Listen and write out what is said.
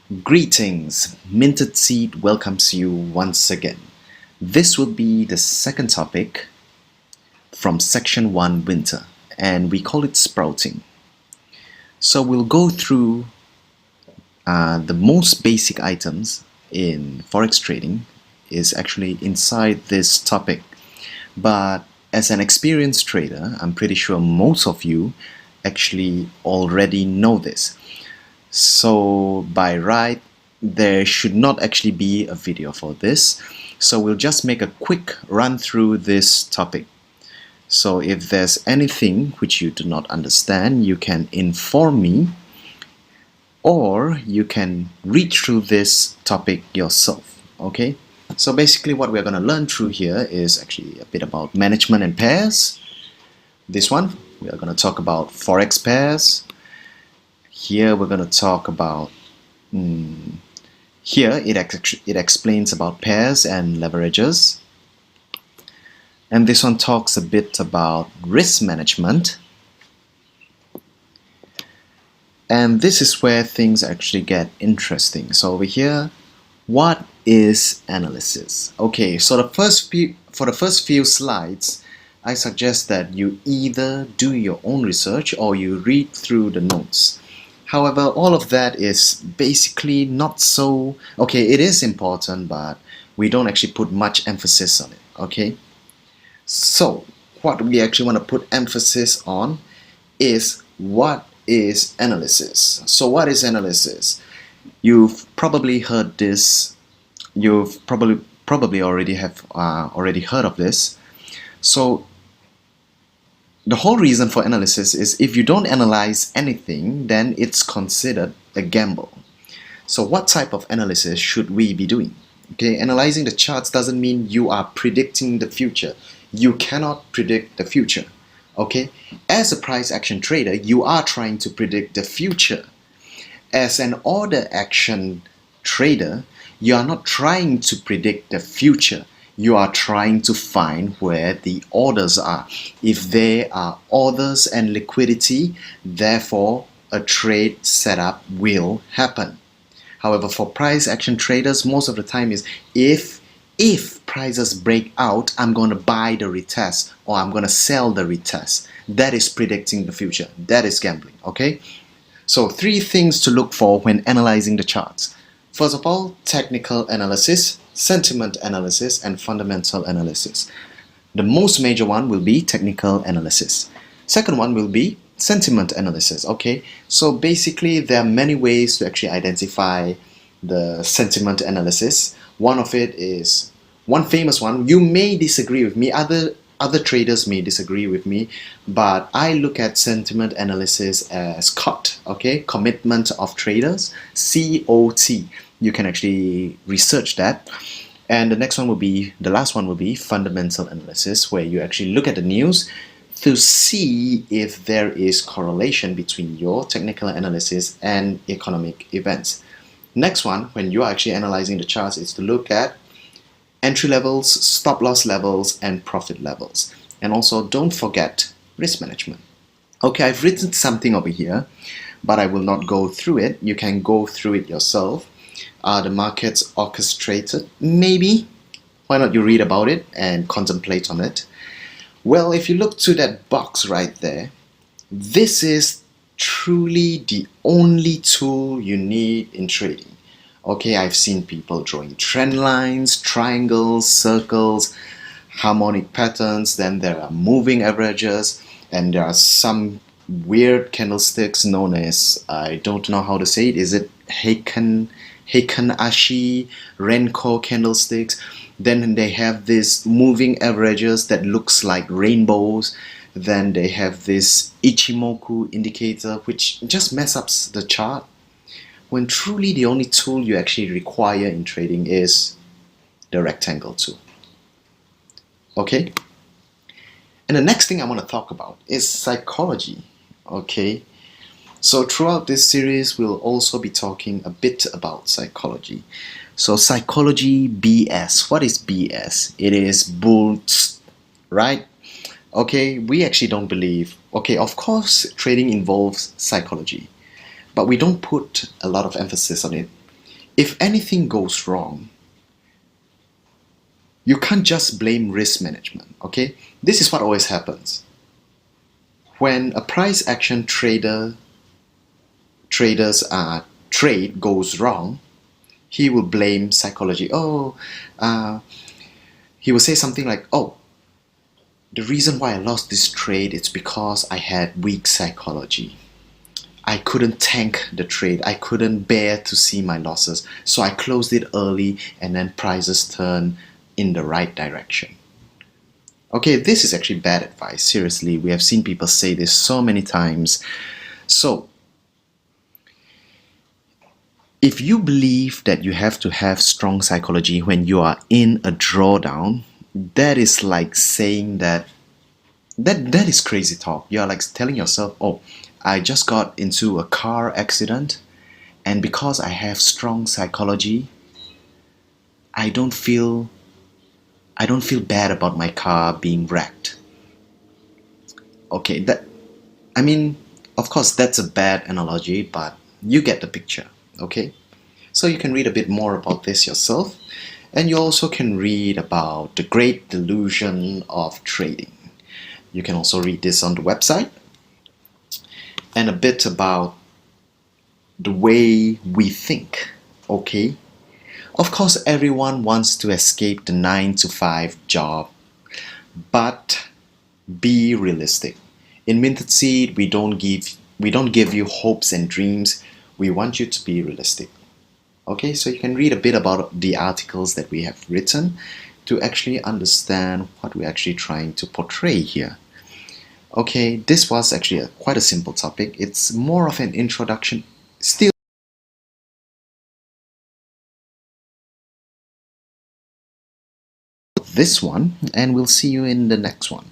Greetings, Mintedseed welcomes you once again. This will be the second topic from Section 1 Winter, and we call it sprouting. So we'll go through the most basic items in forex trading is actually inside this topic. But as an experienced trader, I'm pretty sure most of you actually already know this. So by right, there should not actually be a video for this. So we'll just make a quick run through this topic. So if there's anything which you do not understand, you can inform me, or you can read through this topic yourself. Okay? So basically what we're going to learn through here is actually a bit about management and pairs. This one, we are going to talk about forex pairs. Here we're going to talk about, here it explains about pairs and leverages. And this one talks a bit about risk management. And this is where things actually get interesting. So over here, what is analysis? Okay, so for the first few slides, I suggest that you either do your own research or you read through the notes. However, all of that is basically not so... Okay, it is important, but we don't actually put much emphasis on it, okay? So, what we actually want to put emphasis on is what is analysis. So what is analysis? You've probably heard this. You've probably already heard of this. So the whole reason for analysis is if you don't analyze anything, then it's considered a gamble. So what type of analysis should we be doing? Okay, analyzing the charts doesn't mean you are predicting the future. You cannot predict the future. Okay, as a price action trader, you are trying to predict the future. As an order action trader, you are not trying to predict the future. You are trying to find where the orders are. If there are orders and liquidity, therefore a trade setup will happen. However, for price action traders, most of the time is if prices break out, I'm going to buy the retest or I'm going to sell the retest. That is predicting the future. That is gambling, okay? So 3 things to look for when analyzing the charts. First of all, technical analysis, sentiment analysis, and fundamental analysis. The most major one will be technical analysis. Second one will be sentiment analysis, okay? So basically, there are many ways to actually identify the sentiment analysis. One of it is, one famous one, you may disagree with me, other traders may disagree with me, but I look at sentiment analysis as COT, okay? Commitment of traders, COT. You can actually research that. And the next one will be, the last one will be fundamental analysis, where you actually look at the news to see if there is correlation between your technical analysis and economic events. Next one, when you're actually analyzing the charts, is to look at entry levels, stop loss levels, and profit levels. And also, don't forget risk management. Okay, I've written something over here, but I will not go through it. You can go through it yourself. Are the markets orchestrated? Maybe. Why not you read about it and contemplate on it? Well, if you look to that box right there, this is truly the only tool you need in trading. Okay, I've seen people drawing trend lines, triangles, circles, harmonic patterns, then there are moving averages, and there are some weird candlesticks known as, I don't know how to say it, is it Heikan-ashi, Renko candlesticks. Then they have these moving averages that looks like rainbows. Then they have this Ichimoku indicator, which just mess up the chart, when truly the only tool you actually require in trading is the rectangle tool. Okay? And the next thing I want to talk about is psychology. Okay? So throughout this series, we'll also be talking a bit about psychology. So psychology BS. What is BS? It is bull, right? Okay, we actually don't believe. Okay, of course, trading involves psychology, but we don't put a lot of emphasis on it. if anything goes wrong, you can't just blame risk management, okay? This is what always happens. When a price action traders trade goes wrong, he will blame psychology. He will say something like, oh, the reason why I lost this trade is because I had weak psychology. I couldn't tank the trade. I couldn't bear to see my losses. So I closed it early and then prices turned in the right direction. Okay, this is actually bad advice. Seriously, we have seen people say this so many times. So, if you believe that you have to have strong psychology when you are in a drawdown, that is like saying that is crazy talk. You're like telling yourself, oh, I just got into a car accident, and because I have strong psychology, I don't feel bad about my car being wrecked. Okay, I mean, of course that's a bad analogy, but you get the picture, okay? So you can read a bit more about this yourself, and you also can read about the great delusion of trading. You can also read this on the website, and a bit about the way we think, okay? Of course, everyone wants to escape the 9 to 5 job, but be realistic. In Mintedseed, we don't give you hopes and dreams. We want you to be realistic. Okay, so you can read a bit about the articles that we have written to actually understand what we're actually trying to portray here. Okay, this was actually quite a simple topic. It's more of an introduction. Still this one, and we'll see you in the next one.